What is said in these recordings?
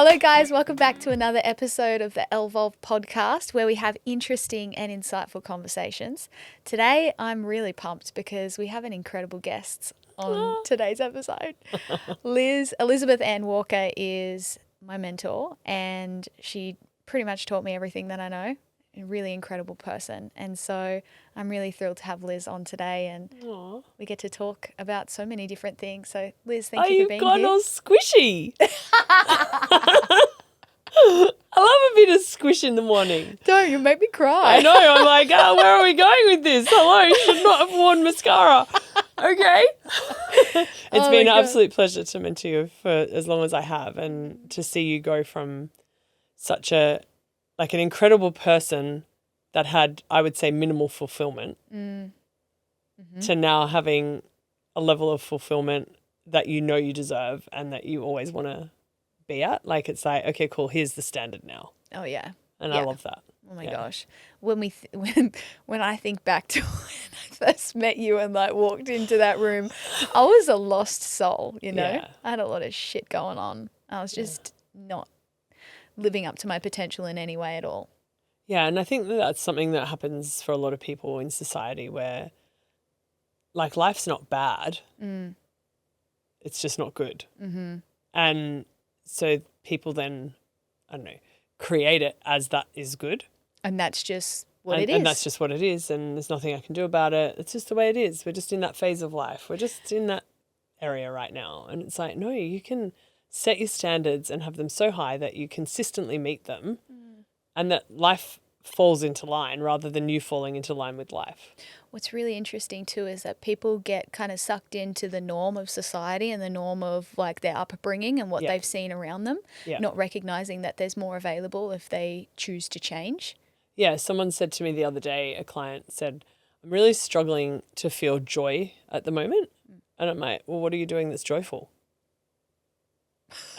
Hello, guys. Welcome back to another episode of the Evolve podcast where we have interesting and insightful conversations. Today, I'm really pumped because we have an incredible guest on today's episode. Elizabeth Ann Walker is my mentor, and she pretty much taught me everything that I know. A really incredible person. And so I'm really thrilled to have Liz on today, and we get to talk about so many different things. So Liz, thank you for being here. You've gone all squishy. I love a bit of squish in the morning. Don't, you make me cry. I know. I'm like, where are we going with this? Hello, you should not have worn mascara. Okay. It's been an absolute pleasure to mentor you for as long as I have, and to see you go from such an incredible person that had, I would say, minimal fulfillment to now having a level of fulfillment that you know you deserve and that you always want to be at. Like, it's like, okay, cool, here's the standard now. Oh, yeah. And I love that. Oh my gosh. When I think back to when I first met you and walked into that room, I was a lost soul, you know? Yeah. I had a lot of shit going on. I was just not living up to my potential in any way at all. Yeah, and I think that's something that happens for a lot of people in society where, life's not bad. It's just not good. Mm-hmm. And so people then, I don't know, create it as that is good. And that's just what it is. And that's just what it is, and there's nothing I can do about it. It's just the way it is. We're just in that phase of life. We're just in that area right now. And it's like, no, you can set your standards and have them so high that you consistently meet them and that life falls into line rather than you falling into line with life. What's really interesting too is that people get kind of sucked into the norm of society and the norm of their upbringing and what they've seen around them, not recognizing that there's more available if they choose to change. Yeah, someone said to me the other day, a client said, I'm really struggling to feel joy at the moment. And I'm like, well, what are you doing that's joyful?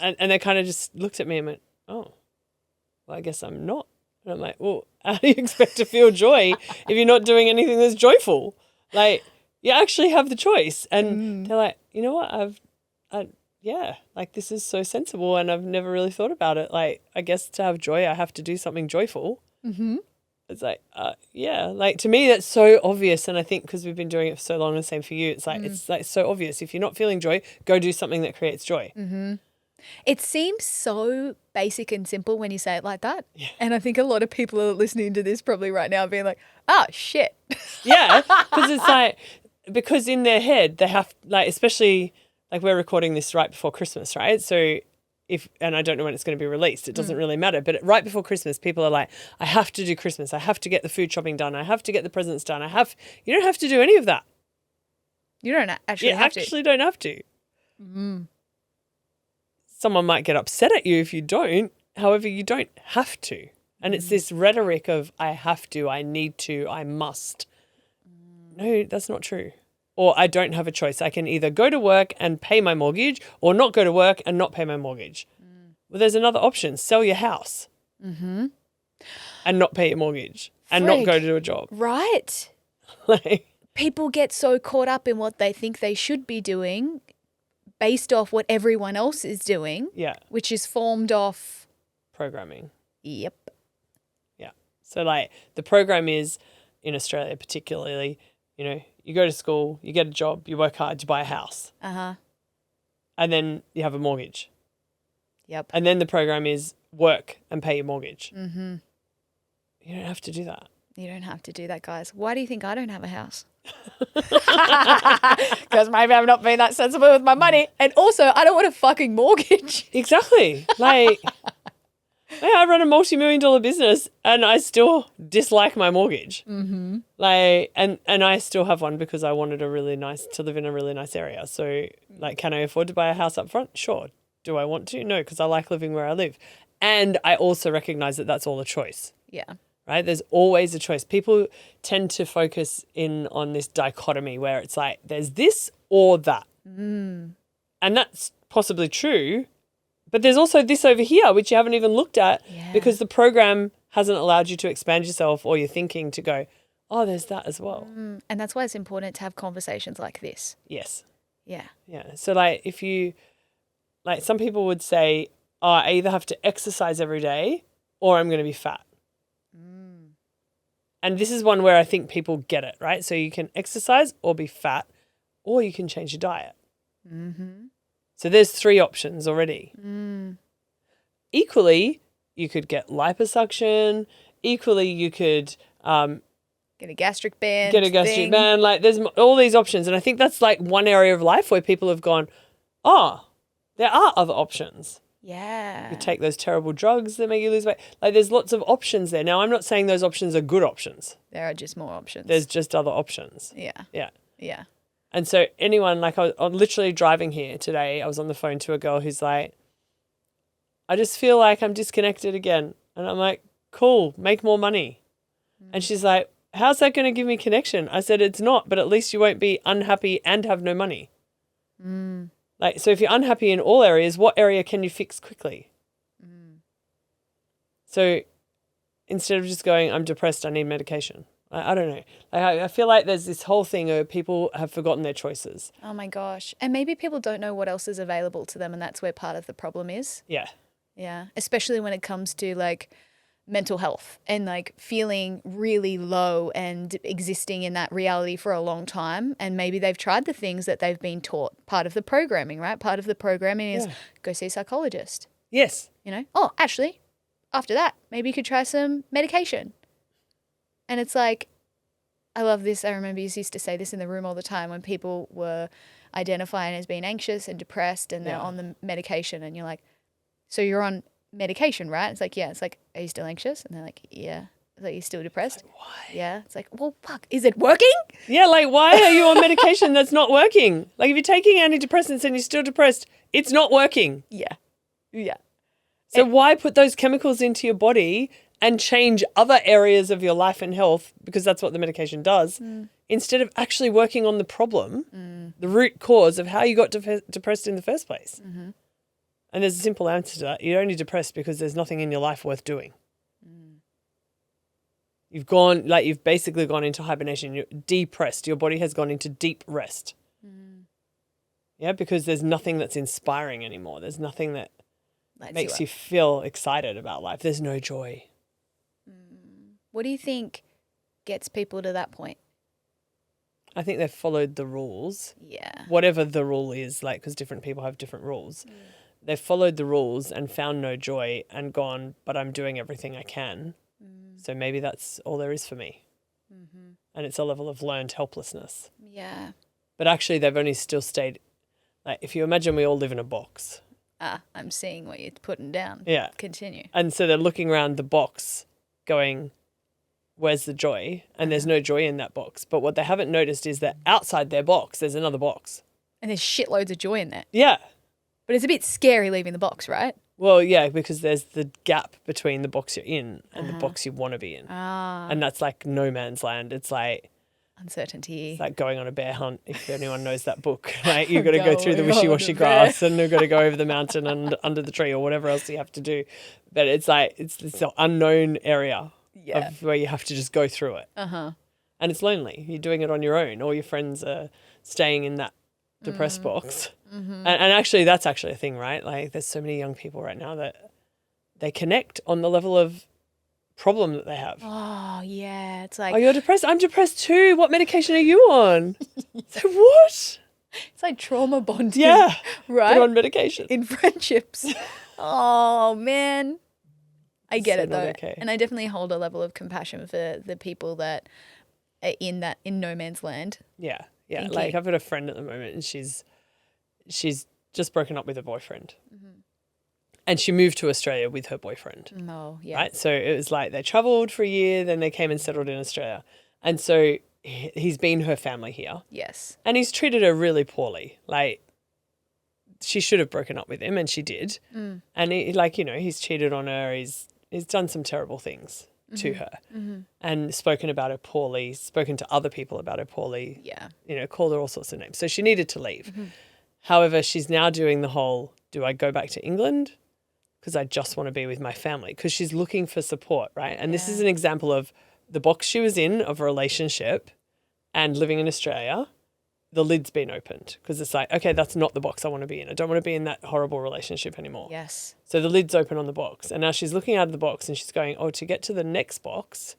And they kind of just looked at me and went, oh, well, I guess I'm not. And I'm like, well, how do you expect to feel joy if you're not doing anything that's joyful? You actually have the choice. And they're like, you know what? This is so sensible, and I've never really thought about it. I guess to have joy, I have to do something joyful. Mm-hmm. It's to me, that's so obvious. And I think because we've been doing it for so long, the same for you, it's so obvious. If you're not feeling joy, go do something that creates joy. Mm-hmm. It seems so basic and simple when you say it like that. Yeah. And I think a lot of people are listening to this probably right now being like, oh, shit. Yeah, because it's because in their head they have, especially we're recording this right before Christmas, right? So and I don't know when it's going to be released, it doesn't really matter. But right before Christmas, people are like, I have to do Christmas. I have to get the food shopping done. I have to get the presents done. You don't have to do any of that. You don't actually have to. You actually don't have to. Mm. Someone might get upset at you if you don't. However, you don't have to. And it's this rhetoric of I have to, I need to, I must. No, that's not true. Or I don't have a choice. I can either go to work and pay my mortgage or not go to work and not pay my mortgage. Well, there's another option. Sell your house and not pay your mortgage and not go to a job. Right. People get so caught up in what they think they should be doing based off what everyone else is doing, which is formed off programming. Yep. Yeah. So the program is, in Australia particularly, you go to school, you get a job, you work hard, you buy a house. Uh-huh. And then you have a mortgage. Yep. And then the program is work and pay your mortgage. Mm-hmm. You don't have to do that. You don't have to do that, guys. Why do you think I don't have a house? Because maybe I've not been that sensible with my money. And also, I don't want a fucking mortgage. Exactly. I run a multi-million-dollar business and I still dislike my mortgage. Mm-hmm. And I still have one because I wanted to live in a really nice area. So can I afford to buy a house up front? Sure. Do I want to? No, because I like living where I live. And I also recognize that that's all a choice. Yeah. Right? There's always a choice. People tend to focus in on this dichotomy where it's there's this or that. Mm. And that's possibly true. But there's also this over here, which you haven't even looked at because the program hasn't allowed you to expand yourself or your thinking to go, oh, there's that as well. And that's why it's important to have conversations like this. Yes. Yeah. Yeah. So if you, some people would say, oh, I either have to exercise every day or I'm going to be fat. And this is one where I think people get it, right? So you can exercise or be fat, or you can change your diet. So there's 3 options already. Equally, you could get liposuction. Equally, you could Get a gastric band. Like there's all these options. And I think that's like one area of life where people have gone, oh, there are other options. Yeah. You take those terrible drugs that make you lose weight. Like there's lots of options there. Now, I'm not saying those options are good options. There are just more options. There's just other options. Yeah. Yeah. Yeah. And so anyone, like I'm literally driving here today, I was on the phone to a girl who's like, I just feel like I'm disconnected again. And I'm like, cool, make more money. And she's like, how's that going to give me connection? I said, it's not, but at least you won't be unhappy and have no money. Like, so if you're unhappy in all areas, what area can you fix quickly? So instead of just going, I'm depressed, I need medication. I don't know. I feel like there's this whole thing where people have forgotten their choices. Oh my gosh. And maybe people don't know what else is available to them, and that's where part of the problem is. Yeah. Yeah. Especially when it comes to like mental health and like feeling really low and existing in that reality for a long time. And maybe they've tried the things that they've been taught, part of the programming, right? Part of the programming is go see a psychologist. Yes. You know, oh, actually, after that, maybe you could try some medication. And it's like, I love this. I remember you used to say this in the room all the time when people were identifying as being anxious and depressed and they're on the medication, and you're like, so you're on medication, right? It's like, yeah. It's like, are you still anxious? And they're like, yeah. It's like, you're still depressed? Like, why? Yeah. It's like, well, fuck, is it working? Yeah, like why are you on medication that's not working? Like if you're taking antidepressants and you're still depressed, it's not working. Yeah. Yeah. So why put those chemicals into your body and change other areas of your life and health, because that's what the medication does, instead of actually working on the problem, the root cause of how you got depressed in the first place? And there's a simple answer to that. You're only depressed because there's nothing in your life worth doing. You've basically gone into hibernation. You're depressed. Your body has gone into deep rest. Yeah, because there's nothing that's inspiring anymore. There's nothing that makes you feel excited about life. There's no joy. What do you think gets people to that point? I think they've followed the rules. Yeah. Whatever the rule is, like, because different people have different rules. They've followed the rules and found no joy and gone, but I'm doing everything I can. So maybe that's all there is for me. And it's a level of learned helplessness. Yeah. But actually, they've only still stayed, like, if you imagine we all live in a box. I'm seeing what you're putting down. Yeah. Continue. And so they're looking around the box going, where's the joy? And there's no joy in that box. But what they haven't noticed is that outside their box, there's another box. And there's shitloads of joy in there. Yeah. But it's a bit scary leaving the box, right? Well, yeah, because there's the gap between the box you're in and the box you want to be in. And that's like no man's land. It's like uncertainty. It's like going on a bear hunt, if anyone knows that book. Like you've got to go through the wishy-washy grass and you've got to go over the mountain and under the tree or whatever else you have to do. But it's like it's this unknown area of where you have to just go through it. And it's lonely. You're doing it on your own. All your friends are staying in that depressed box. And actually, that's actually a thing, right? Like there's so many young people right now that they connect on the level of problem that they have. Oh, yeah. It's like, oh, you're depressed? I'm depressed too. What medication are you on? So what? It's like trauma bonding. Yeah. Right? But on medication. In friendships. Oh, man. I get it though. Okay. And I definitely hold a level of compassion for the people that are in no man's land. Yeah. Yeah. Like I've got a friend at the moment and she's just broken up with her boyfriend. And she moved to Australia with her boyfriend. Oh, yeah. Right? So it was like they travelled for a year, then they came and settled in Australia. And so he's been her family here. Yes. And he's treated her really poorly. Like she should have broken up with him and she did. And he's cheated on her. He's done some terrible things to her and spoken about her poorly, spoken to other people about her poorly. Yeah. Called her all sorts of names. So she needed to leave. However, she's now doing the whole, do I go back to England? Because I just want to be with my family, because she's looking for support, right? And this is an example of the box she was in of a relationship and living in Australia the lid's been opened because it's like, okay, that's not the box I want to be in. I don't want to be in that horrible relationship anymore. Yes. So the lid's open on the box. And now she's looking out of the box and she's going, oh, to get to the next box,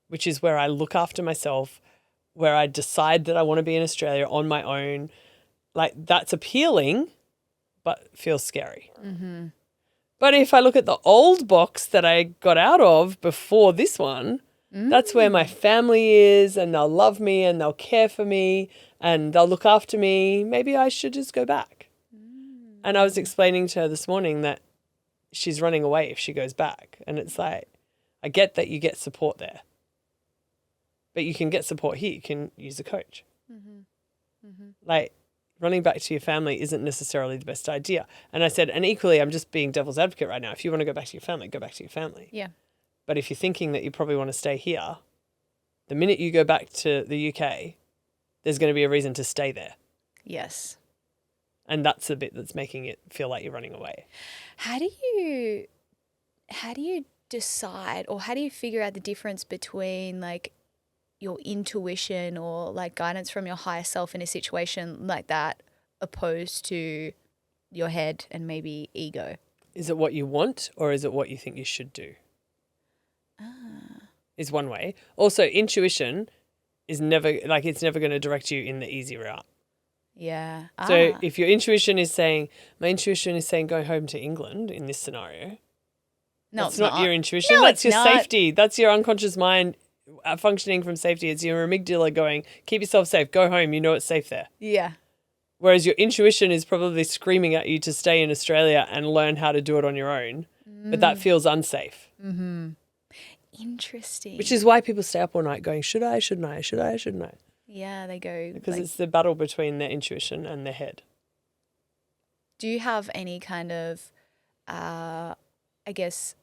which is where I look after myself, where I decide that I want to be in Australia on my own. Like, that's appealing, but feels scary. Mm-hmm. But if I look at the old box that I got out of before this one, that's where my family is, and they'll love me and they'll care for me and they'll look after me. Maybe I should just go back. And I was explaining to her this morning that she's running away if she goes back. And it's like, I get that you get support there, but you can get support here. You can use a coach. Like, running back to your family isn't necessarily the best idea. And I said, and equally, I'm just being devil's advocate right now. If you want to go back to your family, go back to your family. Yeah. But if you're thinking that you probably want to stay here, the minute you go back to the UK, there's going to be a reason to stay there. Yes. And that's the bit that's making it feel like you're running away. How do you decide, or how do you figure out the difference between like your intuition or like guidance from your higher self in a situation like that opposed to your head and maybe ego? Is it what you want or is it what you think you should do? Is one way. Also, intuition is never, like, it's never going to direct you in the easy route. Yeah. So if your intuition is saying, my intuition is saying go home to England in this scenario. No, that's it's not not your intuition. No, that's it's your not. safety. That's your unconscious mind functioning from safety. It's your amygdala going, keep yourself safe. Go home. You know it's safe there. Yeah. Whereas your intuition is probably screaming at you to stay in Australia and learn how to do it on your own. But that feels unsafe. Mm-hmm. Interesting. Which is why people stay up all night going, should I, shouldn't I, should I, shouldn't I? Yeah, they go. Because like, it's the battle between their intuition and their head. do you have any kind of, I guess,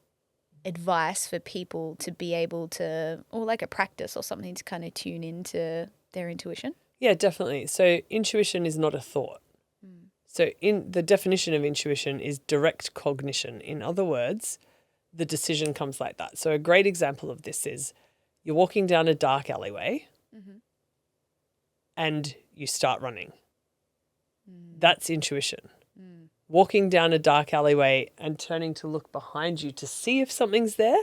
advice for people to be able to, or like a practice or something to kind of tune into their intuition? Yeah, definitely. So intuition is not a thought. So in the definition of intuition is direct cognition. In other words, the decision comes like that. So a great example of this is you're walking down a dark alleyway and you start running. That's intuition. Walking down a dark alleyway and turning to look behind you to see if something's there,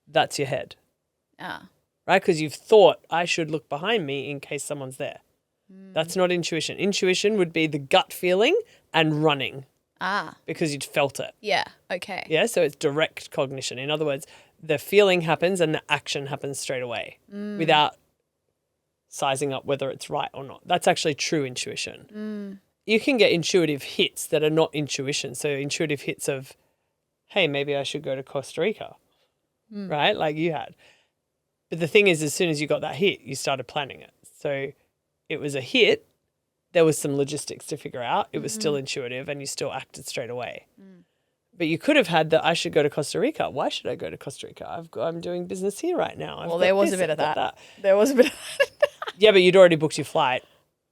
that's your head. Ah. Right? Because you've thought, I should look behind me in case someone's there. That's not intuition. Intuition would be the gut feeling and running. Ah. Because you'd felt it. Yeah. Okay. Yeah, so it's direct cognition. In other words, the feeling happens and the action happens straight away without sizing up whether it's right or not. That's actually true intuition. You can get intuitive hits that are not intuition. So intuitive hits of, hey, maybe I should go to Costa Rica, right? Like you had. But the thing is, as soon as you got that hit, you started planning it. So it was a hit. There was some logistics to figure out. It was still intuitive and you still acted straight away. But you could have had that I should go to Costa Rica. Why should I go to Costa Rica? I'm doing business here right now. Well, there was a bit of that. There was a bit of that. Yeah, but you'd already booked your flight.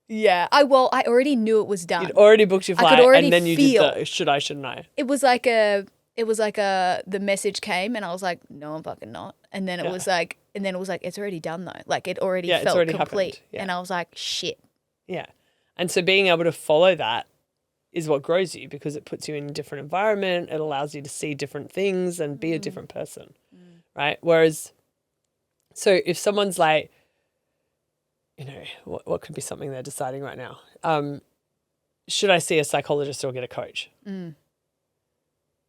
Yeah. I already knew it was done. You'd already booked your flight already and then you feel- did the should I, shouldn't I? It was like the message came and I was like, no, I'm fucking not. And then it was like, it's already done though. Like it already Yeah, it's felt already complete. happened. Yeah. And I was like, shit. Yeah. And so being able to follow that is what grows you because it puts you in a different environment. It allows you to see different things and be a different person, right? Whereas, so if someone's like, you know, what could be something they're deciding right now? Should I see a psychologist or get a coach?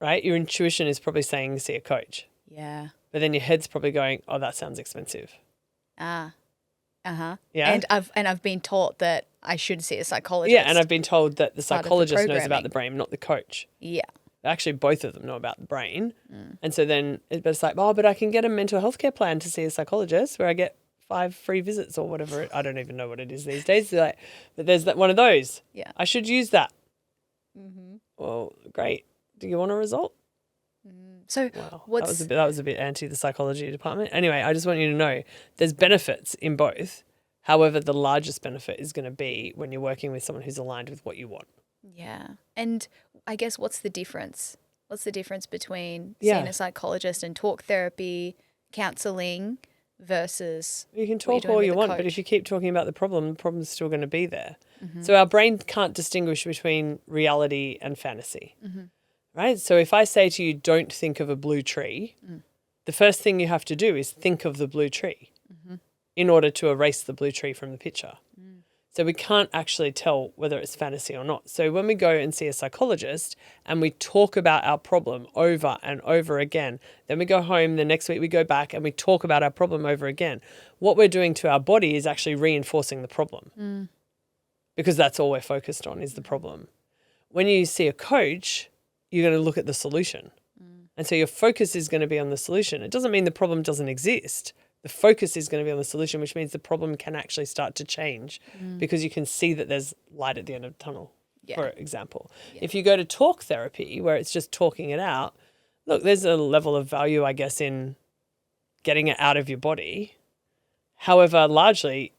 Right? Your intuition is probably saying see a coach. Yeah. But then your head's probably going, oh, that sounds expensive. Ah. Uh-huh. Yeah. And I've been taught that I should see a psychologist. Yeah, and I've been told that the Part of the psychologist knows programming. about the brain, not the coach. Yeah. Actually, both of them know about the brain. And so then it's like, oh, but I can get a mental health care plan to see a psychologist where I get 5 free visits or whatever. I don't even know what it is these days. They're like, but there's that one of those. Yeah. I should use that. Well, great. Do you want a result? So Wow. what's That was a bit anti the psychology department. Anyway, I just want you to know there's benefits in both. However, the largest benefit is going to be when you're working with someone who's aligned with what you want. yeah. And I guess what's the difference? What's the difference between Yeah. seeing a psychologist and talk therapy, counseling, versus You can what you're talk doing all with you a want, but coach. if you keep talking about the problem's still going to be there. So our brain can't distinguish between reality and fantasy, right? So if I say to you, don't think of a blue tree, the first thing you have to do is think of the blue tree in order to erase the blue tree from the picture. So we can't actually tell whether it's fantasy or not. So when we go and see a psychologist and we talk about our problem over and over again, then we go home, the next week we go back and we talk about our problem over again, what we're doing to our body is actually reinforcing the problem because that's all we're focused on is the problem. When you see a coach, you're going to look at the solution. And so your focus is going to be on the solution. It doesn't mean the problem doesn't exist. The focus is going to be on the solution, which means the problem can actually start to change because you can see that there's light at the end of the tunnel, for example. If you go to talk therapy where it's just talking it out, look, there's a level of value, I guess, in getting it out of your body. However, largely,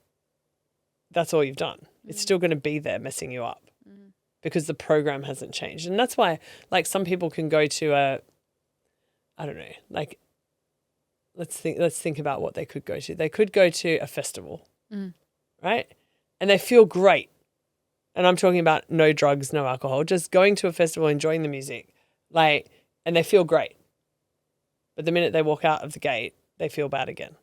that's all you've done. It's still going to be there messing you up because the program hasn't changed. And that's why, like, some people can go to I don't know, like, let's think about what they could go to. They could go to a festival, right? And they feel great. And I'm talking about no drugs, no alcohol, just going to a festival, enjoying the music, like, and they feel great. But the minute they walk out of the gate, they feel bad again.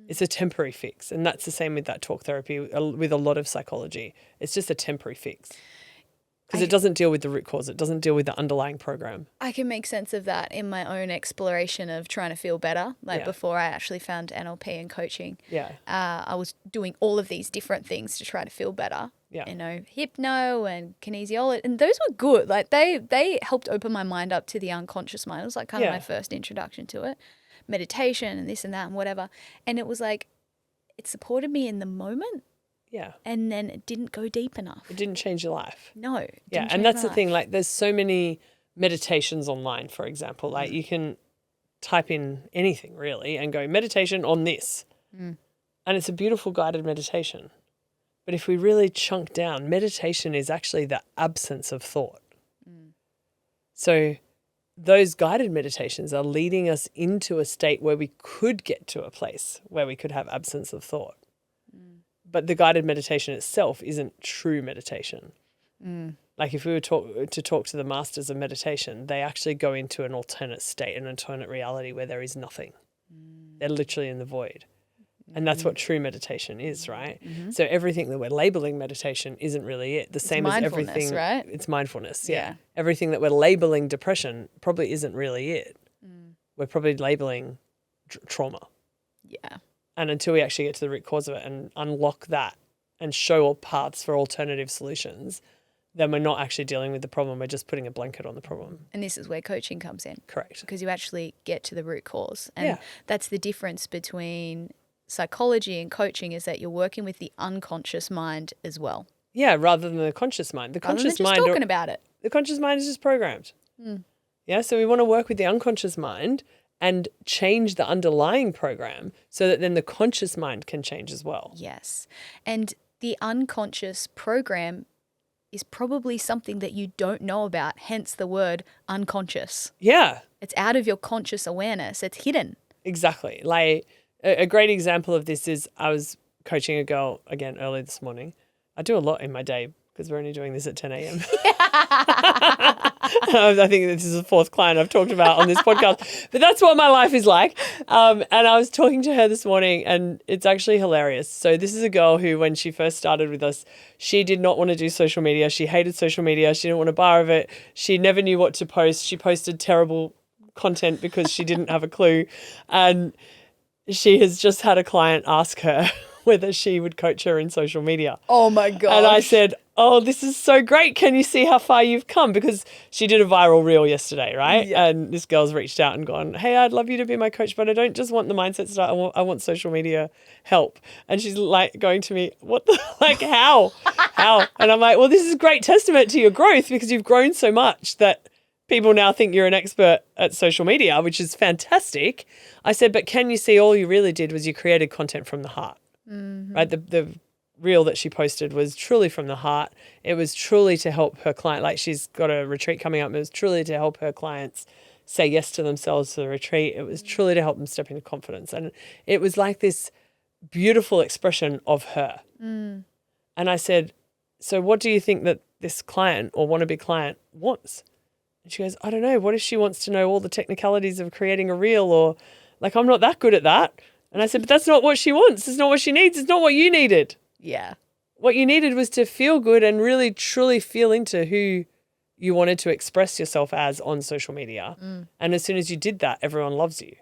It's a temporary fix. And that's the same with that talk therapy, with a lot of psychology. It's just a temporary fix. Because it doesn't deal with the root cause. It doesn't deal with the underlying program. I can make sense of that in my own exploration of trying to feel better. Like before I actually found NLP and coaching, I was doing all of these different things to try to feel better. Yeah. You know, hypno and kinesiology, and those were good. Like they helped open my mind up to the unconscious mind. It was like kind of my first introduction to it. Meditation and this and that and whatever. And it was like, it supported me in the moment. Yeah. And then it didn't go deep enough. It didn't change your life. No. Yeah. And that's the thing. Like, there's so many meditations online, for example. Like, you can type in anything really and go meditation on this. And it's a beautiful guided meditation. But if we really chunk down, meditation is actually the absence of thought. So those guided meditations are leading us into a state where we could get to a place where we could have absence of thought. But the guided meditation itself isn't true meditation. Like, if we were to talk to the masters of meditation, they actually go into an alternate state, an alternate reality where there is nothing. They're literally in the void. And that's what true meditation is, right? So everything that we're labeling meditation isn't really it. The same as everything. Right? It's mindfulness, yeah. Everything that we're labeling depression probably isn't really it. We're probably labeling trauma. Yeah. And until we actually get to the root cause of it and unlock that and show all paths for alternative solutions, then we're not actually dealing with the problem. We're just putting a blanket on the problem. And this is where coaching comes in. Correct. Because you actually get to the root cause. And that's the difference between psychology and coaching, is that you're working with the unconscious mind as well. Yeah, rather than the conscious mind. The conscious mind, just talking about it. The conscious mind is just programmed. Yeah, so we want to work with the unconscious mind and change the underlying program so that then the conscious mind can change as well. Yes. And the unconscious program is probably something that you don't know about, hence the word unconscious. Yeah. It's out of your conscious awareness. It's hidden. Exactly. Like, a great example of this is I was coaching a girl again early this morning. I do a lot in my day because we're only doing this at 10 a.m. I think this is the fourth client I've talked about on this podcast, but that's what my life is like. And I was talking to her this morning and it's actually hilarious. So this is a girl who, when she first started with us, she did not want to do social media. She hated social media. She didn't want a bar of it. She never knew what to post. She posted terrible content because she didn't have a clue. And she has just had a client ask her whether she would coach her in social media. Oh my gosh. And I said, oh, this is so great. Can you see how far you've come? Because she did a viral reel yesterday, right? Yeah. And this girl's reached out and gone, hey, I'd love you to be my coach, but I don't just want the mindset start. I want social media help. And she's like going to me, what the, like, how? How? And I'm like, well, this is a great testament to your growth because you've grown so much that people now think you're an expert at social media, which is fantastic. I said, but can you see all you really did was you created content from the heart, right? The reel that she posted was truly from the heart. It was truly to help her client. Like, she's got a retreat coming up. It was truly to help her clients say yes to themselves for the retreat. It was truly to help them step into confidence. And it was like this beautiful expression of her. And I said, so what do you think that this client or wannabe client wants? And she goes, I don't know. What if she wants to know all the technicalities of creating a reel, or like, I'm not that good at that. And I said, but that's not what she wants. It's not what she needs. It's not what you needed. Yeah. What you needed was to feel good and really truly feel into who you wanted to express yourself as on social media. And as soon as you did that, everyone loves you.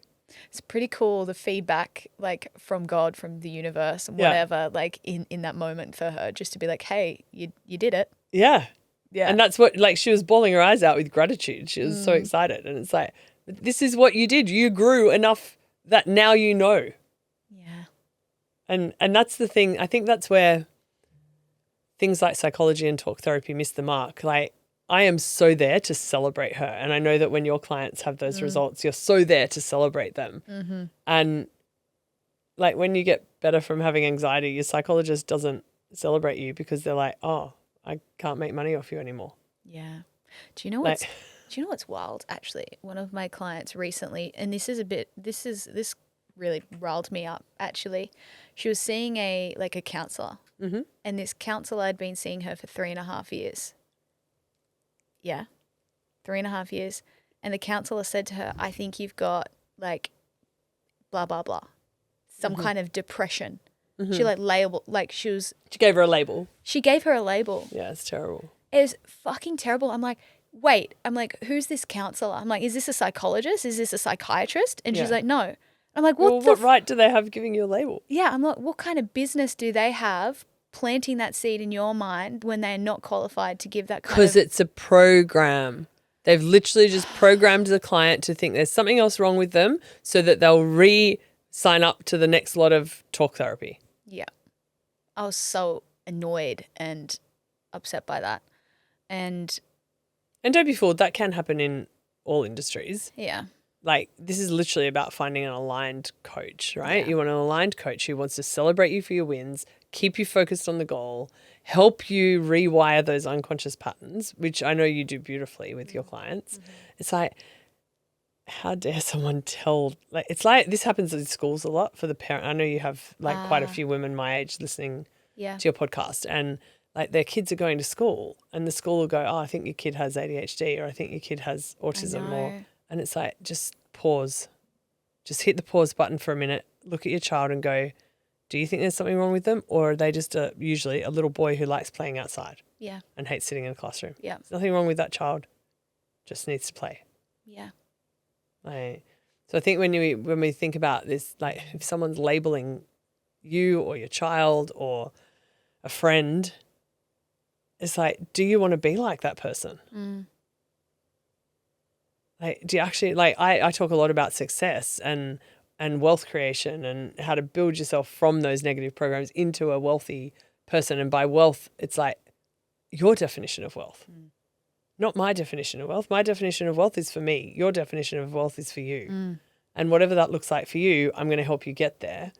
It's pretty cool, the feedback like from God, from the universe and whatever, like in that moment for her, just to be like, hey, you did it. Yeah. Yeah. And that's what, like, she was bawling her eyes out with gratitude. She was so excited. And it's like, this is what you did. You grew enough that now you know. Yeah. And that's the thing. I think that's where things like psychology and talk therapy miss the mark. Like, I am so there to celebrate her. And I know that when your clients have those results, you're so there to celebrate them. And like, when you get better from having anxiety, your psychologist doesn't celebrate you because they're like, oh, I can't make money off you anymore. Yeah. Do you know what's wild? Actually, one of my clients recently, and this really riled me up. Actually, she was seeing a counselor, and this counselor had been seeing her for 3.5 years. Yeah, 3.5 years, and the counselor said to her, "I think you've got like blah blah blah, some kind of depression." She She gave her a label. She gave her a label. Yeah, it's terrible. It was fucking terrible. I'm like, wait. I'm like, who's this counselor? I'm like, is this a psychologist? Is this a psychiatrist? And she's like, no. I'm like, what right do they have giving you a label? Yeah, I'm like, what kind of business do they have planting that seed in your mind when they're not qualified to give that kind of... Because it's a program. They've literally just programmed the client to think there's something else wrong with them so that they'll sign up to the next lot of talk therapy. Yeah. I was so annoyed and upset by that. And don't be fooled, that can happen in all industries. Yeah. Like, this is literally about finding an aligned coach, right? Yeah. You want an aligned coach who wants to celebrate you for your wins, keep you focused on the goal, help you rewire those unconscious patterns, which I know you do beautifully with your clients. It's like, how dare someone tell, like, it's like this happens in schools a lot for the parent. I know you have like quite a few women my age listening to your podcast, and like their kids are going to school and the school will go, oh, I think your kid has ADHD, or I think your kid has autism, and it's like, just pause, just hit the pause button for a minute, look at your child and go, do you think there's something wrong with them? Or are they just usually a little boy who likes playing outside and hates sitting in a classroom? Yeah. There's nothing wrong with that child, just needs to play. Yeah. So I think when we think about this, like if someone's labeling you or your child or a friend, it's like, do you want to be like that person? Like, do you actually, like, I talk a lot about success and wealth creation and how to build yourself from those negative programs into a wealthy person. And by wealth, it's like your definition of wealth, not my definition of wealth. My definition of wealth is for me. Your definition of wealth is for you. And whatever that looks like for you, I'm going to help you get there.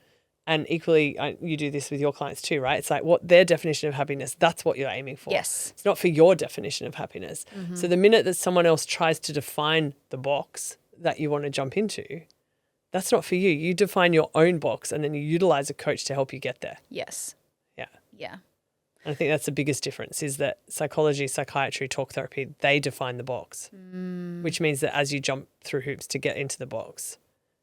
And equally, you do this with your clients too, right? It's like what their definition of happiness, that's what you're aiming for. Yes. It's not for your definition of happiness. So the minute that someone else tries to define the box that you want to jump into, that's not for you. You define your own box and then you utilize a coach to help you get there. Yes. Yeah. Yeah. And I think that's the biggest difference, is that psychology, psychiatry, talk therapy, they define the box, which means that as you jump through hoops to get into the box,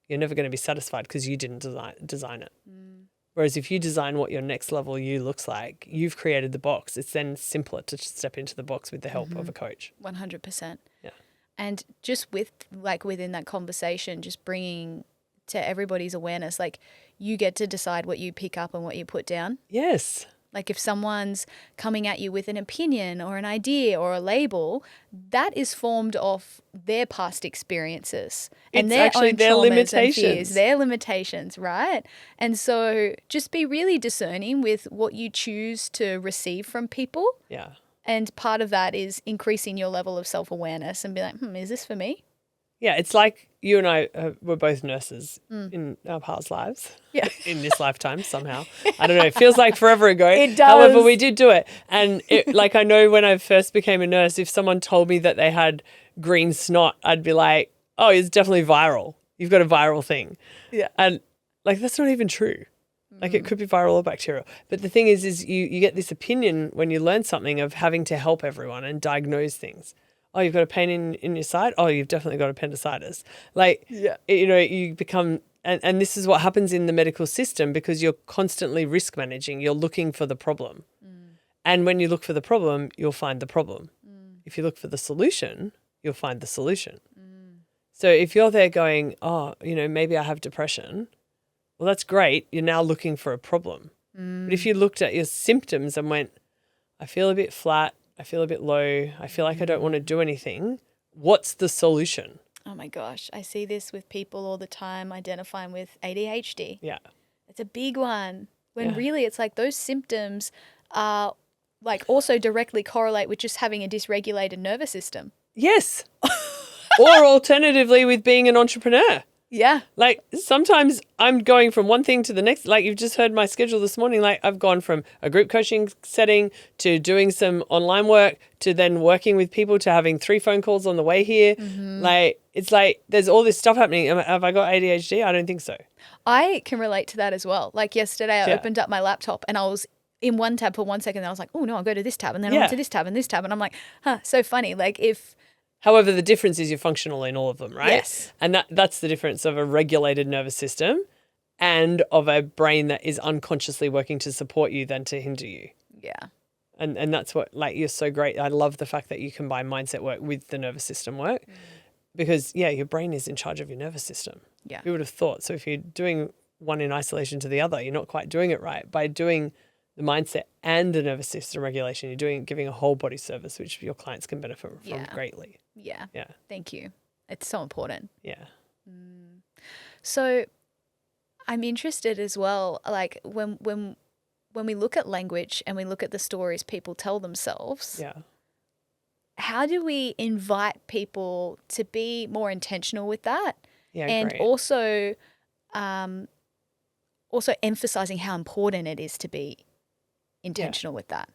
you're never going to be satisfied because you didn't design it. Whereas if you design what your next level you looks like, you've created the box. It's then simpler to step into the box with the help of a coach. 100%. Yeah. And just within that conversation, just bringing to everybody's awareness, like, you get to decide what you pick up and what you put down. Yes. Like, if someone's coming at you with an opinion or an idea or a label, that is formed off their past experiences and It's their actually own their traumas limitations. and fears, their limitations, right? And so just be really discerning with what you choose to receive from people. Yeah. And part of that is increasing your level of self-awareness and be like, is this for me? Yeah, it's like you and I were both nurses in our past lives. Yeah. In this lifetime somehow. I don't know. It feels like forever ago. It does. However, we did do it. And like, I know when I first became a nurse, if someone told me that they had green snot, I'd be like, oh, it's definitely viral. You've got a viral thing. Yeah. And like, that's not even true. Like it could be viral or bacterial. But the thing is you get this opinion when you learn something of having to help everyone and diagnose things. Oh, you've got a pain in your side? Oh, you've definitely got appendicitis. Like, you become, and this is what happens in the medical system because you're constantly risk managing. You're looking for the problem. And when you look for the problem, you'll find the problem. If you look for the solution, you'll find the solution. So if you're there going, oh, maybe I have depression, well, that's great. You're now looking for a problem. But if you looked at your symptoms and went, I feel a bit flat, I feel a bit low, I feel like I don't want to do anything, what's the solution? Oh my gosh, I see this with people all the time identifying with ADHD. Yeah. It's a big one when really it's like those symptoms are like also directly correlate with just having a dysregulated nervous system. Yes. Or alternatively with being an entrepreneur. Yeah. Like sometimes I'm going from one thing to the next. Like you've just heard my schedule this morning. Like I've gone from a group coaching setting to doing some online work to then working with people to having 3 phone calls on the way here. Like it's like there's all this stuff happening. Have I got ADHD? I don't think so. I can relate to that as well. Like yesterday I opened up my laptop and I was in one tab for 1 second. And I was like, oh no, I'll go to this tab and then I went to this tab and this tab. And I'm like, so funny. Like However, the difference is you're functional in all of them, right? Yes. And that's the difference of a regulated nervous system and of a brain that is unconsciously working to support you than to hinder you. Yeah. And that's what, like, you're so great. I love the fact that you combine mindset work with the nervous system work because, your brain is in charge of your nervous system. Yeah. Who would have thought? So if you're doing one in isolation to the other, you're not quite doing it right. By doing the mindset and the nervous system regulation, you're giving a whole body service, which your clients can benefit from greatly. Yeah. Yeah. Thank you. It's so important. Yeah. So I'm interested as well, like when we look at language and we look at the stories people tell themselves, how do we invite people to be more intentional with that? Yeah, and great. also emphasizing how important it is to be intentional with that.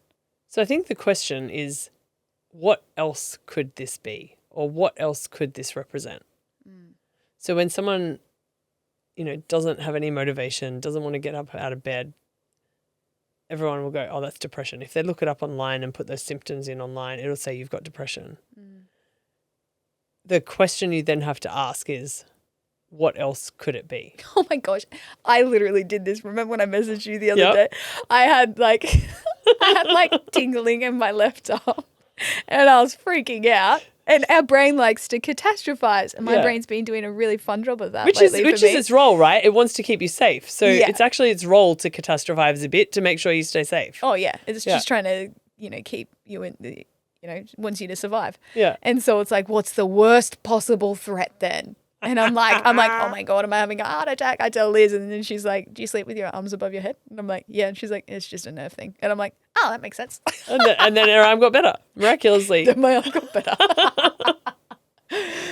So I think the question is, what else could this be? Or what else could this represent? So when someone, doesn't have any motivation, doesn't want to get up out of bed, everyone will go, oh, that's depression. If they look it up online and put those symptoms in online, it'll say you've got depression. The question you then have to ask is, what else could it be? Oh my gosh. I literally did this. Remember when I messaged you the other day? I had like tingling in my left arm and I was freaking out. And our brain likes to catastrophize. And my brain's been doing a really fun job of that Which is its role, right? It wants to keep you safe. So it's actually its role to catastrophize a bit to make sure you stay safe. Oh yeah. It's just trying to, keep you in the, wants you to survive. Yeah. And so it's like, what's the worst possible threat then? And I'm like, oh my God, am I having a heart attack? I tell Liz, and then she's like, do you sleep with your arms above your head? And I'm like, yeah. And she's like, it's just a nerve thing. And I'm like, oh, that makes sense. and then her arm got better, miraculously. Then my arm got better.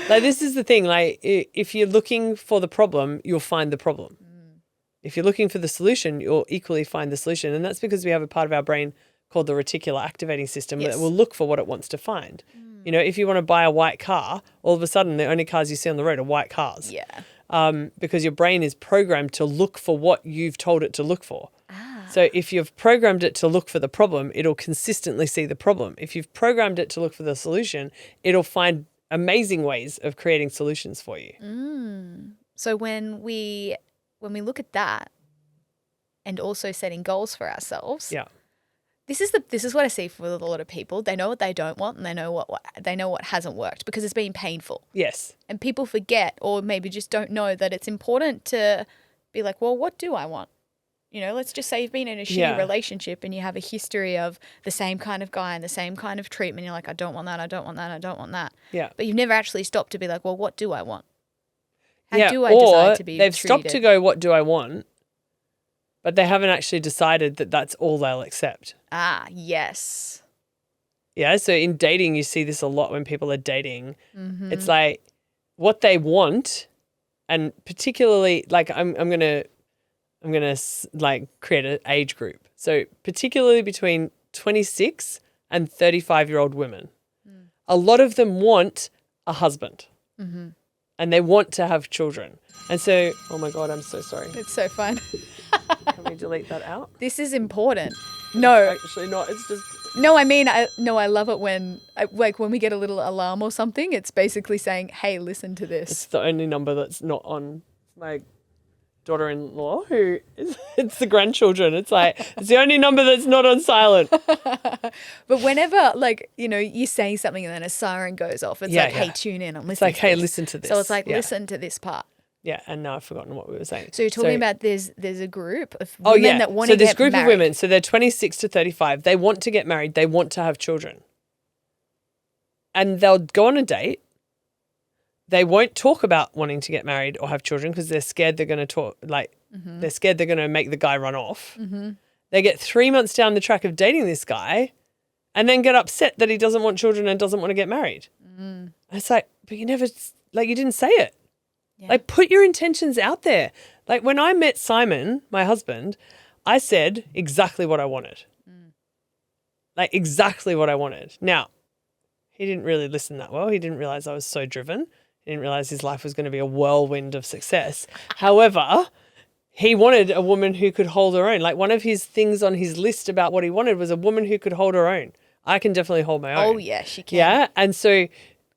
Like, this is the thing. Like, if you're looking for the problem, you'll find the problem. If you're looking for the solution, you'll equally find the solution. And that's because we have a part of our brain called the reticular activating system that will look for what it wants to find. If you want to buy a white car, all of a sudden the only cars you see on the road are white cars. Yeah. Because your brain is programmed to look for what you've told it to look for. So if you've programmed it to look for the problem, it'll consistently see the problem. If you've programmed it to look for the solution, it'll find amazing ways of creating solutions for you. So when we look at that and also setting goals for ourselves, this is what I see with a lot of people. They know what they don't want and they know what hasn't worked because it's been painful. Yes. And people forget or maybe just don't know that it's important to be like, well, what do I want? Let's just say you've been in a shitty relationship and you have a history of the same kind of guy and the same kind of treatment. You're like, I don't want that, I don't want that, I don't want that. Yeah. But you've never actually stopped to be like, well, what do I want? How do I decide to be they've treated? stopped to go, what do I want? But they haven't actually decided that that's all they'll accept. Ah, yes. Yeah, so in dating, you see this a lot when people are dating. It's like what they want, and particularly, like I'm gonna like create an age group. So particularly between 26 and 35-year-old women, a lot of them want a husband. and they want to have children. And so, oh my God, I'm so sorry. It's so fun. Can we delete that out? This is important. No. Actually not. It's just... No, I mean, I love it when we get a little alarm or something, it's basically saying, hey, listen to this. It's the only number that's not on my daughter-in-law who is, it's the grandchildren. It's like, it's the only number that's not on silent. But whenever, like, you know, you say something and then a siren goes off, it's hey, tune in. I'm listening. It's like, to hey, this. listen to this. So it's like, listen to this part. Yeah, and now I've forgotten what we were saying. So you're talking about there's a group of women that want to get married. So this group of women, so they're 26 to 35. They want to get married. They want to have children. And they'll go on a date. They won't talk about wanting to get married or have children because they're scared they're going to talk, they're scared they're going to make the guy run off. Mm-hmm. They get 3 months down the track of dating this guy and then get upset that he doesn't want children and doesn't want to get married. Mm. And it's like, but you never, you didn't say it. Yeah. Like, put your intentions out there. Like, when I met Simon, my husband, I said exactly what I wanted. Mm. Like, exactly what I wanted. Now, he didn't really listen that well. He didn't realize I was so driven. He didn't realize his life was going to be a whirlwind of success. However, he wanted a woman who could hold her own. Like, one of his things on his list about what he wanted was a woman who could hold her own. I can definitely hold my own. Oh, yeah, she can. Yeah, and so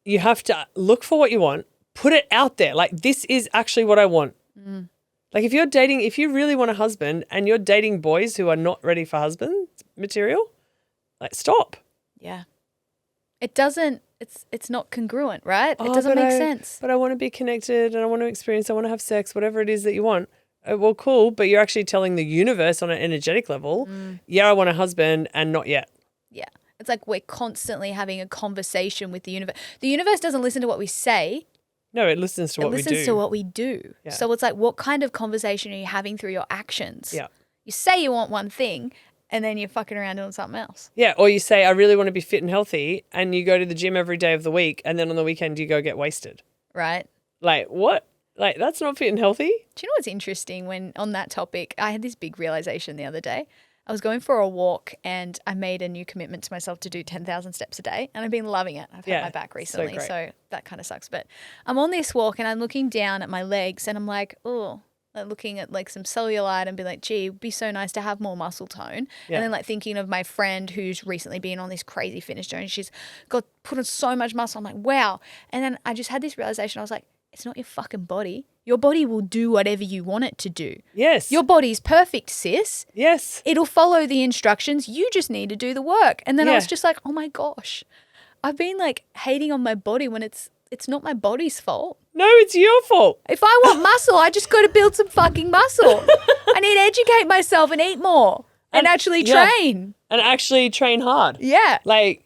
you have to look for what you want. Put it out there. Like, this is actually what I want. Mm. Like, if you really want a husband and you're dating boys who are not ready for husband material, like, stop. Yeah. It's not congruent, right? It doesn't make sense. But I want to be connected and I want to experience, I want to have sex, whatever it is that you want. Well, cool. But you're actually telling the universe on an energetic level, I want a husband and not yet. Yeah. It's like we're constantly having a conversation with the universe. The universe doesn't listen to what we say. No, it listens to what we do. It listens to what we do. Yeah. So it's like, what kind of conversation are you having through your actions? Yeah. You say you want one thing and then you're fucking around doing something else. Yeah. Or you say, I really want to be fit and healthy, and you go to the gym every day of the week, and then on the weekend you go get wasted. Right. Like, what? Like, that's not fit and healthy. Do you know what's interesting? When on that topic, I had this big realization the other day. I was going for a walk and I made a new commitment to myself to do 10,000 steps a day, and I've been loving it. I've had my back recently, so that kind of sucks. But I'm on this walk and I'm looking down at my legs and I'm like, oh, looking at like some cellulite and be like, gee, it'd be so nice to have more muscle tone. Yeah. And then like thinking of my friend who's recently been on this crazy fitness journey. She's got put on so much muscle. I'm like, wow. And then I just had this realization. I was like, it's not your fucking body. Your body will do whatever you want it to do. Yes. Your body's perfect, sis. Yes. It'll follow the instructions. You just need to do the work. And then I was just like, oh my gosh, I've been like hating on my body when it's not my body's fault. No, it's your fault. If I want muscle, I just got to build some fucking muscle. I need to educate myself and eat more and actually train. And actually train hard. Yeah. Like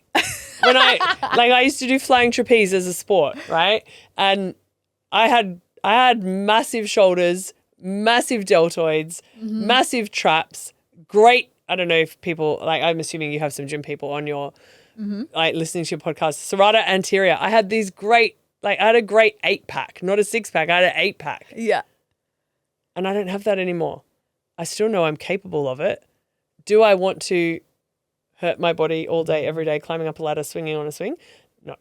when I used to do flying trapeze as a sport, right? And I had massive shoulders, massive deltoids, massive traps, great, I don't know if people, like, I'm assuming you have some gym people on your, like, listening to your podcast, serrata anterior. I had these great, like, I had a great 8-pack, not a 6-pack. I had an 8-pack. Yeah. And I don't have that anymore. I still know I'm capable of it. Do I want to hurt my body all day, every day, climbing up a ladder, swinging on a swing? No.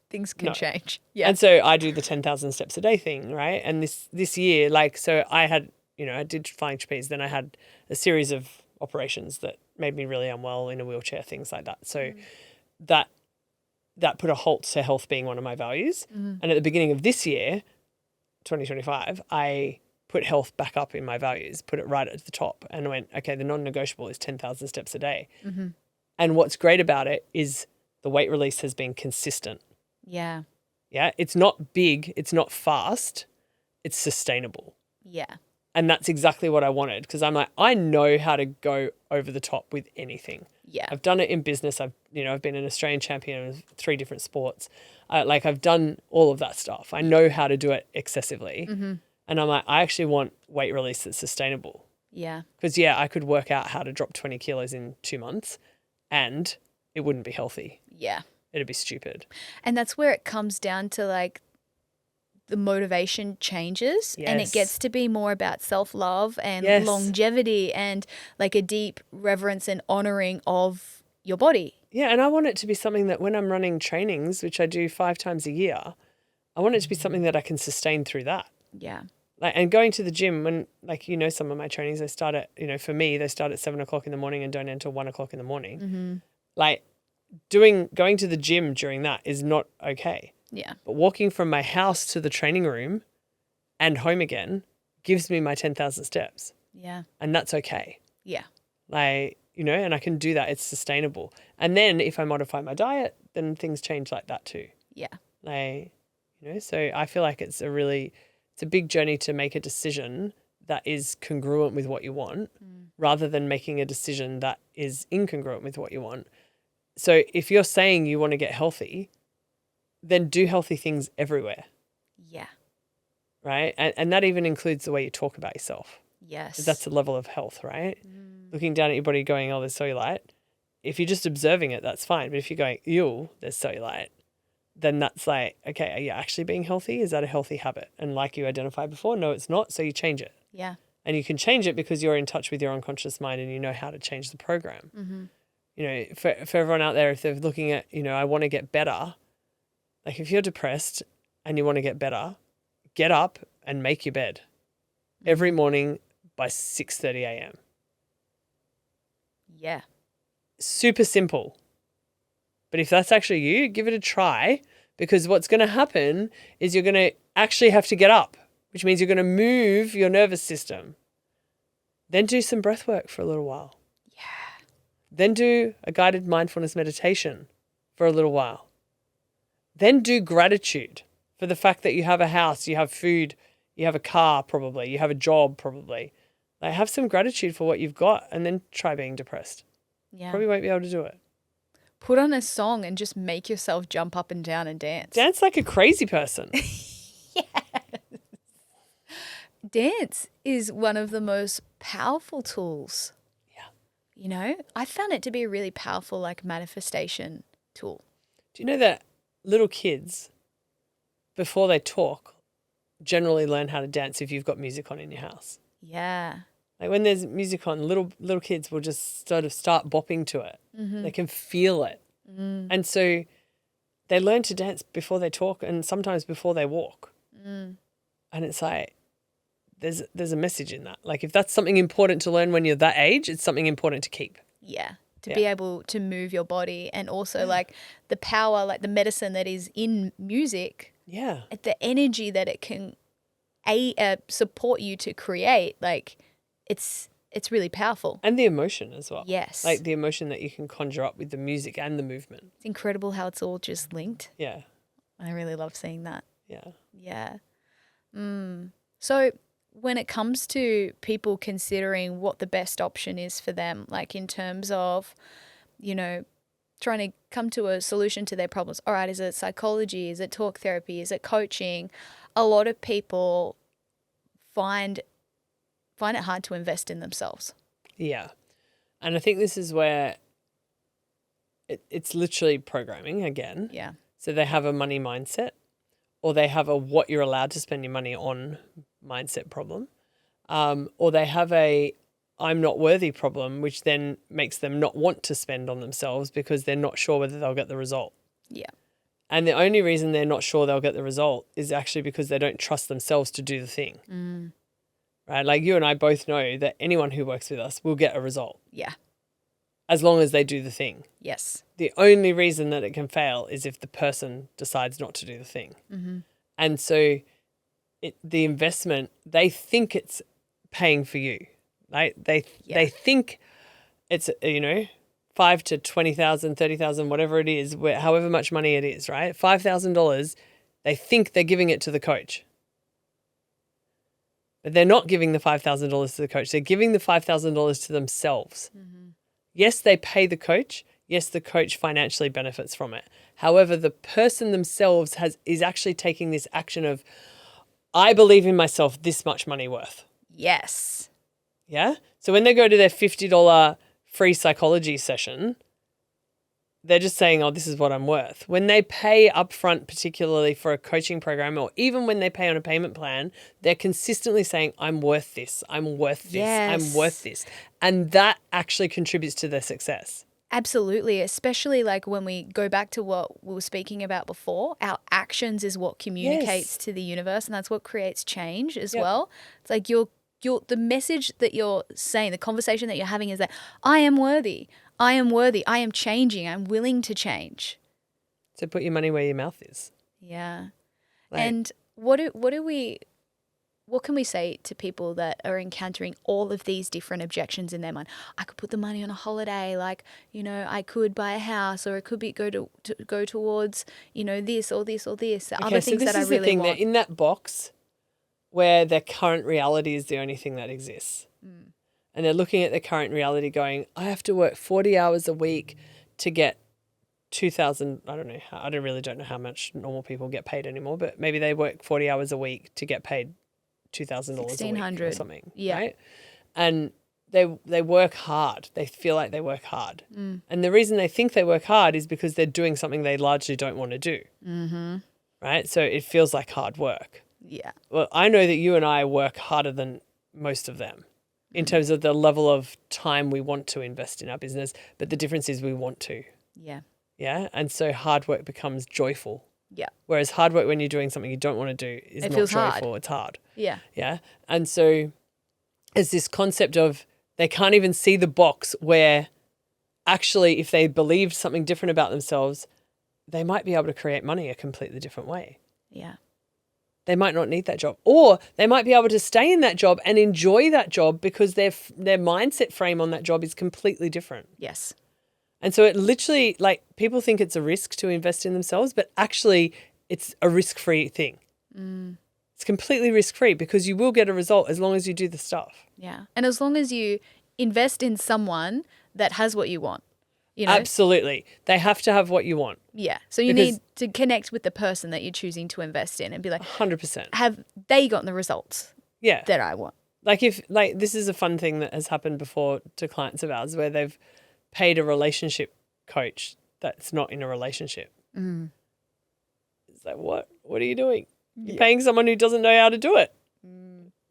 Things can change. Yeah. And so I do the 10,000 steps a day thing, right? And this year, like, so I had, I did flying trapeze. Then I had a series of operations that made me really unwell in a wheelchair, things like that. So that put a halt to health being one of my values. And at the beginning of this year, 2025, I put health back up in my values, put it right at the top, and went, okay, the non-negotiable is 10,000 steps a day. And what's great about it is the weight release has been consistent. Yeah. Yeah. It's not big. It's not fast. It's sustainable. Yeah. And that's exactly what I wanted, because I'm like, I know how to go over the top with anything. Yeah. I've done it in business. I've been an Australian champion in 3 different sports. I've done all of that stuff. I know how to do it excessively. And I'm like, I actually want weight release that's sustainable. Yeah. Because, I could work out how to drop 20 kilos in 2 months and it wouldn't be healthy. Yeah. It'd be stupid. And that's where it comes down to, like, the motivation changes. Yes. And it gets to be more about self-love and longevity and like a deep reverence and honoring of your body. Yeah, and I want it to be something that when I'm running trainings, which I do 5 times a year, I want it to be something that I can sustain through that. Yeah. Like, and going to the gym when, like, you know, some of my trainings, they start at, you know, for me, they start at 7:00 in the morning and don't end until 1:00 in the morning. Mm-hmm. Like going to the gym during that is not okay. Yeah. But walking from my house to the training room and home again gives me my 10,000 steps. Yeah. And that's okay. Yeah. Like, you know, and I can do that. It's sustainable. And then if I modify my diet, then things change like that too. Yeah. Like, you know, so I feel like it's a big journey to make a decision that is congruent with what you want rather than making a decision that is incongruent with what you want. So if you're saying you want to get healthy, then do healthy things everywhere. Yeah. Right? And that even includes the way you talk about yourself. Yes. That's a level of health, right? Looking down at your body going, oh, there's cellulite. If you're just observing it, that's fine. But if you're going, ew, there's cellulite, then that's like, okay, are you actually being healthy? Is that a healthy habit? And like you identified before, no, it's not. So you change it. Yeah. And you can change it because you're in touch with your unconscious mind and you know how to change the program. Mm-hmm. You know, for everyone out there, if they're looking at, you know, I want to get better, like if you're depressed and you want to get better, get up and make your bed every morning by 6:30 a.m. Yeah. Super simple. But if that's actually you, give it a try, because what's going to happen is you're going to actually have to get up, which means you're going to move your nervous system. Then do some breath work for a little while. Yeah. Then do a guided mindfulness meditation for a little while. Then do gratitude for the fact that you have a house, you have food, you have a car probably, you have a job probably. Like, have some gratitude for what you've got and then try being depressed. Yeah. Probably won't be able to do it. Put on a song and just make yourself jump up and down and dance. Dance like a crazy person. Dance is one of the most powerful tools. Yeah. You know, I found it to be a really powerful, like, manifestation tool. Do you know that little kids, before they talk, generally learn how to dance if you've got music on in your house? Yeah. Like when there's music on, little kids will just sort of start bopping to it. Mm-hmm. They can feel it. And so they learn to dance before they talk and sometimes before they walk. And it's like, there's a message in that. Like if that's something important to learn when you're that age, it's something important to keep. Yeah. To be able to move your body, and also like the power, like the medicine that is in music. Yeah. The energy that it can support you to create, like it's really powerful. And the emotion as well. Yes. Like the emotion that you can conjure up with the music and the movement. It's incredible how it's all just linked. Yeah. I really love seeing that. Yeah. Yeah. So when it comes to people considering what the best option is for them, like in terms of, you know, trying to come to a solution to their problems. All right, is it psychology? Is it talk therapy? Is it coaching? A lot of people find it hard to invest in themselves. Yeah. And I think this is where it's literally programming again. Yeah. So they have a money mindset, or they have a what you're allowed to spend your money on mindset problem, or they have a I'm not worthy problem, which then makes them not want to spend on themselves because they're not sure whether they'll get the result. Yeah. And the only reason they're not sure they'll get the result is actually because they don't trust themselves to do the thing. Right? Like you and I both know that anyone who works with us will get a result. Yeah. As long as they do the thing. Yes. The only reason that it can fail is if the person decides not to do the thing. And so the investment, they think it's paying for you. Right? They think it's, you know, 5 to 20,000, 30,000, whatever it is, however much money it is, right? $5,000, they think they're giving it to the coach. But they're not giving the $5,000 to the coach. They're giving the $5,000 to themselves. Yes, they pay the coach. Yes, the coach financially benefits from it. However, the person themselves is actually taking this action of, I believe in myself this much money worth. Yes. Yeah? So when they go to their $50 free psychology session, they're just saying, oh, this is what I'm worth. When they pay upfront, particularly for a coaching program, or even when they pay on a payment plan, they're consistently saying, I'm worth this, I'm worth this, I'm worth this. And that actually contributes to their success. Absolutely, especially like when we go back to what we were speaking about before, our actions is what communicates Yes. to the universe, and that's what creates change as Yep. well. It's like the message that you're saying, the conversation that you're having is that I am worthy. I am worthy. I am changing. I'm willing to change. So put your money where your mouth is. Yeah. Like, And what can we say to people that are encountering all of these different objections in their mind? I could put the money on a holiday, like, I could buy a house, or it could be go towards, this or this or this, the other so things this that I is the really thing. They're want. in that box where their current reality is the only thing that exists. And they're looking at their current reality going, I have to work 40 hours a week to get 2,000. I don't know. I don't know how much normal people get paid anymore, but maybe they work 40 hours a week to get paid $2,000 a week or $1,600. something. Yeah. Right. And they work hard. They feel like they work hard. And the reason they think they work hard is because they're doing something they largely don't want to do. Mm-hmm. Right. So it feels like hard work. Yeah. Well, I know that you and I work harder than most of them in terms of the level of time we want to invest in our business. But the difference is we want to. Yeah. Yeah. And so hard work becomes joyful. Yeah. Whereas hard work when you're doing something you don't want to do is It not feels joyful. hard. It's hard. Yeah. Yeah. And so it's this concept of they can't even see the box where actually if they believed something different about themselves, they might be able to create money a completely different way. Yeah. They might not need that job, or they might be able to stay in that job and enjoy that job because their mindset frame on that job is completely different. Yes. And so it literally, like, people think it's a risk to invest in themselves, but actually it's a risk-free thing. It's completely risk-free because you will get a result as long as you do the stuff. Yeah. And as long as you invest in someone that has what you want, Absolutely. They have to have what you want. Yeah. So you need to connect with the person that you're choosing to invest in and be like, 100%. have they gotten the results that I want? Like this is a fun thing that has happened before to clients of ours where they've paid a relationship coach that's not in a relationship. It's like, what are you doing? You're paying someone who doesn't know how to do it.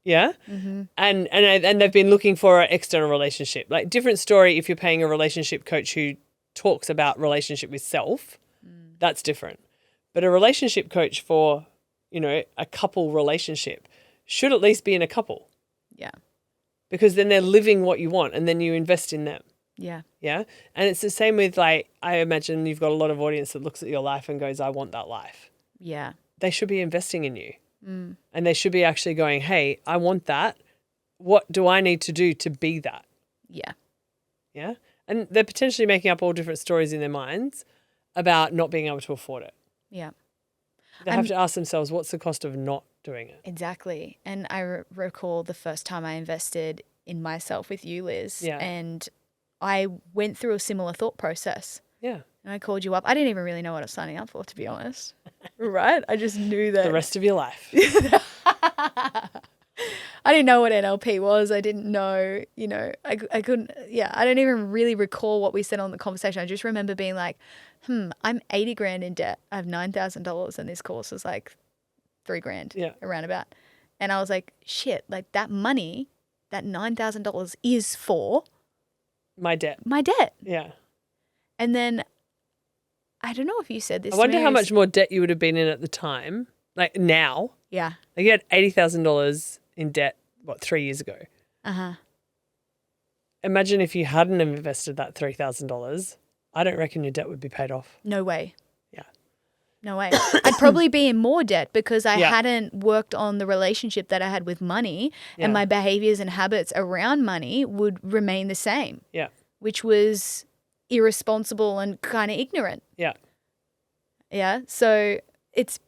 Yeah. Mm-hmm. And they've been looking for an external relationship. Like, different story if you're paying a relationship coach who talks about relationship with self, that's different. But a relationship coach for, a couple relationship should at least be in a couple. Yeah. Because then they're living what you want and then you invest in them. Yeah. Yeah. And it's the same with, like, I imagine you've got a lot of audience that looks at your life and goes, I want that life. Yeah. They should be investing in you. And they should be actually going, hey, I want that. What do I need to do to be that? Yeah. Yeah. And they're potentially making up all different stories in their minds about not being able to afford it. Yeah. They have to ask themselves, what's the cost of not doing it? Exactly. And I recall the first time I invested in myself with you, Liz. Yeah. And I went through a similar thought process. Yeah. And I called you up. I didn't even really know what I was signing up for, to be honest. Right? I just knew that. The rest of your life. I didn't know what NLP was. I didn't know, I couldn't, I don't even really recall what we said on the conversation. I just remember being like, I'm 80 grand in debt. I have $9,000 and this course is like $3,000 around about. And I was like, shit, like that money, that $9,000 is for my debt. Yeah. And then I don't know if you said this. I wonder how much more debt you would have been in at the time, like now. Yeah. Like, you had $80,000 in debt, 3 years ago? Uh-huh. Imagine if you hadn't invested that $3,000. I don't reckon your debt would be paid off. No way. Yeah. No way. I'd probably be in more debt because I hadn't worked on the relationship that I had with money, and my behaviors and habits around money would remain the same. Yeah. Which was irresponsible and kind of ignorant. Yeah. Yeah. So it's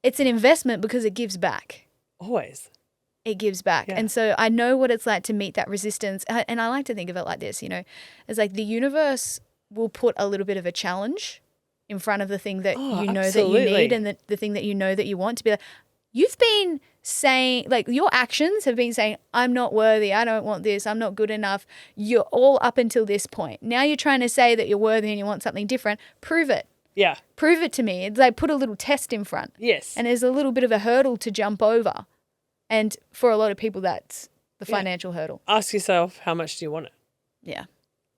an investment because it gives back. Always. It gives back. Yeah. And so I know what it's like to meet that resistance. And I like to think of it like this, it's like the universe will put a little bit of a challenge in front of the thing that you know that you need and the thing that you know that you want, to be like, you've been saying, like, your actions have been saying, I'm not worthy, I don't want this, I'm not good enough. You're all up until this point. Now you're trying to say that you're worthy and you want something different. Prove it. Yeah. Prove it to me. It's like, put a little test in front. Yes. And there's a little bit of a hurdle to jump over. And for a lot of people, that's the financial hurdle. Ask yourself, how much do you want it? Yeah.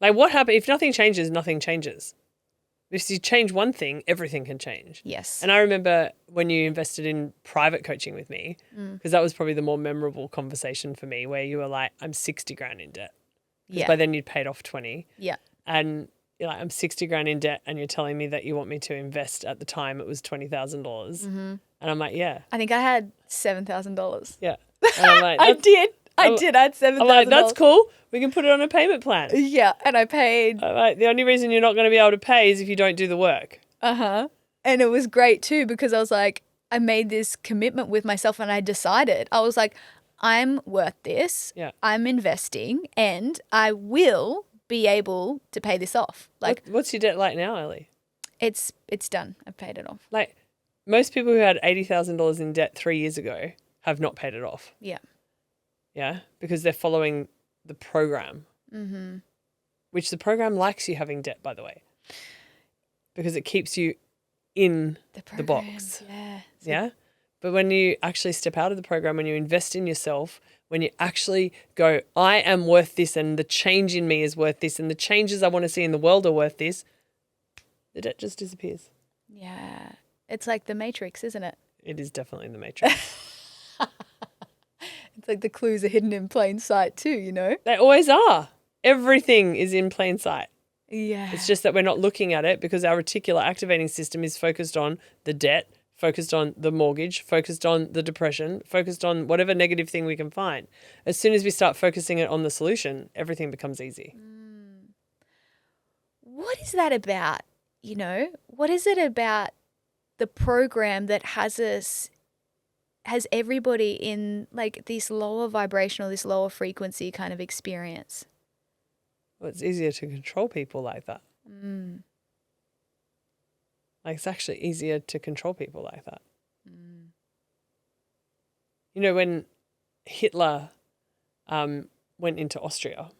Like what happened? If nothing changes, nothing changes. If you change one thing, everything can change. Yes. And I remember when you invested in private coaching with me, because that was probably the more memorable conversation for me, where you were like, I'm 60 grand in debt. Because Yeah. by then you'd paid off 20. Yeah. And you're like, I'm 60 grand in debt, and you're telling me that you want me to invest. At the time it was $20,000. Mm-hmm. And I'm like, yeah. I think I had $7,000. Yeah. And I'm like, I did. I I'm- did. I had $7,000. I'm like, that's cool. We can put it on a payment plan. Yeah. And I paid. I'm like, the only reason you're not going to be able to pay is if you don't do the work. Uh-huh. And it was great too, because I was like, I made this commitment with myself and I decided, I was like, I'm worth this. Yeah. I'm investing and I will be able to pay this off. Like What's your debt like now, Ellie? it's done. I've paid it off. Like most people who had $80,000 in debt 3 years ago have not paid it off. Yeah. Yeah. Because they're following the program, which the program likes you having debt, by the way, because it keeps you in the box. Yeah. Yeah. But when you actually step out of the program, when you invest in yourself, when you actually go, I am worth this and the change in me is worth this and the changes I want to see in the world are worth this, the debt just disappears. Yeah. It's like the Matrix, isn't it? It is definitely the Matrix. It's like the clues are hidden in plain sight too, you know? They always are. Everything is in plain sight. Yeah. It's just that we're not looking at it because our reticular activating system is focused on the debt, focused on the mortgage, focused on the depression, focused on whatever negative thing we can find. As soon as we start focusing it on the solution, everything becomes easy. What is that about? You know, what is it about the program that has everybody in like this lower vibrational, this lower frequency kind of experience? Well, it's easier to control people like that. Mm. Like it's actually easier to control people like that. You know, when Hitler went into Austria,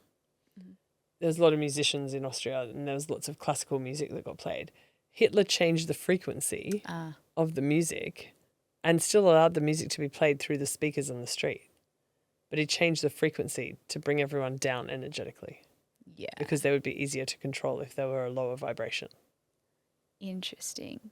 there was a lot of musicians in Austria and there was lots of classical music that got played. Hitler changed the frequency of the music and still allowed the music to be played through the speakers on the street. But he changed the frequency to bring everyone down energetically. Yeah. Because they would be easier to control if they were a lower vibration. Interesting.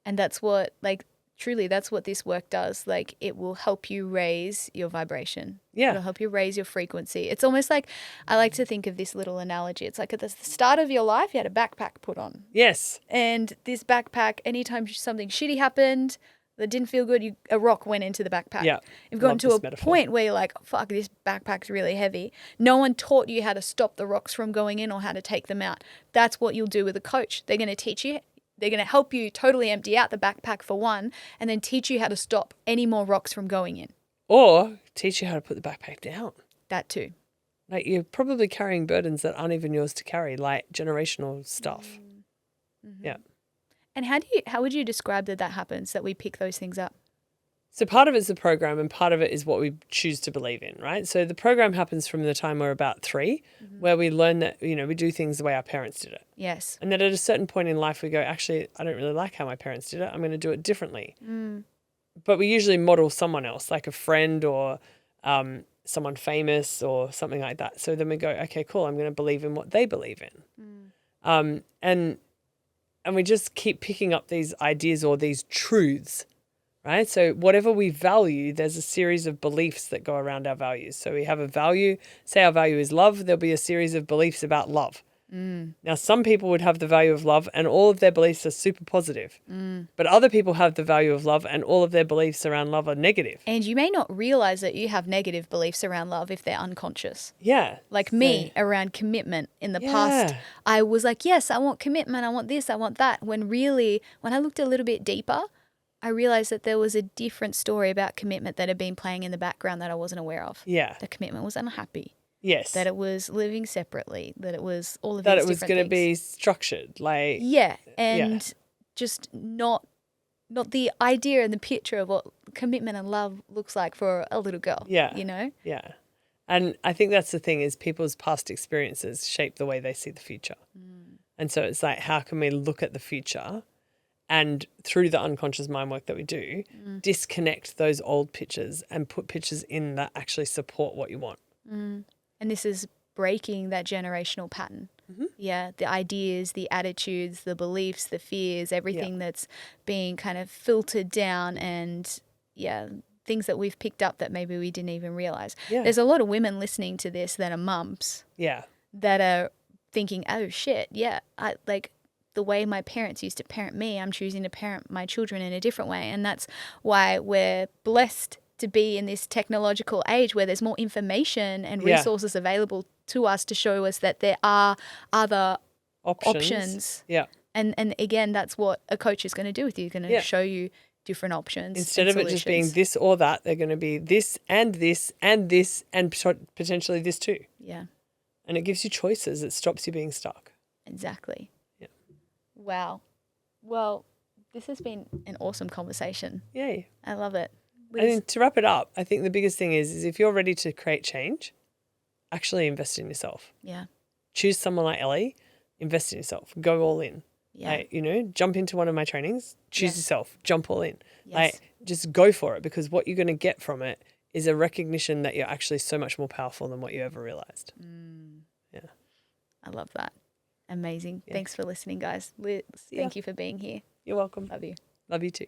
And that's what, like, truly, that's what this work does. Like, it will help you raise your vibration. Yeah. It'll help you raise your frequency. It's almost like, I like to think of this little analogy. It's like at the start of your life, you had a backpack put on. Yes. And this backpack, anytime something shitty happened that didn't feel good, a rock went into the backpack. Yeah. You've gotten Love to this a metaphor. point where you're like, fuck, this backpack's really heavy. No one taught you how to stop the rocks from going in or how to take them out. That's what you'll do with a coach. They're going to teach you. They're going to help you totally empty out the backpack for one, and then teach you how to stop any more rocks from going in. Or teach you how to put the backpack down. That too. Like you're probably carrying burdens that aren't even yours to carry, like generational stuff. Yeah. And how would you describe that happens, that we pick those things up? So part of it's the program and part of it is what we choose to believe in, right? So the program happens from the time we're about 3, where we learn that, you know, we do things the way our parents did it. Yes. And then at a certain point in life we go, actually, I don't really like how my parents did it. I'm going to do it differently. But we usually model someone else, like a friend or someone famous or something like that. So then we go, okay, cool, I'm going to believe in what they believe in. And we just keep picking up these ideas or these truths, right? So whatever we value, there's a series of beliefs that go around our values. So we have a value, say our value is love, there'll be a series of beliefs about love. Now, some people would have the value of love and all of their beliefs are super positive. But other people have the value of love and all of their beliefs around love are negative. And you may not realize that you have negative beliefs around love if they're unconscious. Yeah. Like me around commitment in the past, I was like, yes, I want commitment. I want this, I want that. When really, when I looked a little bit deeper, I realized that there was a different story about commitment that had been playing in the background that I wasn't aware of. Yeah. The commitment was unhappy. Yes. That it was living separately, that it was all of that these it was different going to things. be structured, like And just not the idea and the picture of what commitment and love looks like for a little girl. Yeah. You know? Yeah. And I think that's the thing is people's past experiences shape the way they see the future. And so it's like, how can we look at the future and through the unconscious mind work that we do, disconnect those old pictures and put pictures in that actually support what you want. And this is breaking that generational pattern. Yeah, the ideas, the attitudes, the beliefs, the fears, everything that's being kind of filtered down, and things that we've picked up that maybe we didn't even realize. Yeah. There's a lot of women listening to this that are mums. Yeah. That are thinking, oh shit, I like the way my parents used to parent me, I'm choosing to parent my children in a different way. And that's why we're blessed to be in this technological age where there's more information and resources available to us to show us that there are other options. Yeah. And again, that's what a coach is going to do with you. Going to show you different options. Instead of it just being this or that, they're going to be this and this and this and potentially this too. Yeah. And it gives you choices. It stops you being stuck. Exactly. Yeah. Wow. Well, this has been an awesome conversation. Yay. I love it. And to wrap it up, I think the biggest thing is if you're ready to create change, actually invest in yourself. Yeah. Choose someone like Ellie, invest in yourself, go all in. Yeah. Like, jump into one of my trainings, choose yourself, jump all in. Yes. Like, just go for it, because what you're going to get from it is a recognition that you're actually so much more powerful than what you ever realized. Yeah. I love that. Amazing. Yeah. Thanks for listening, guys. Liz, thank you for being here. You're welcome. Love you. Love you too.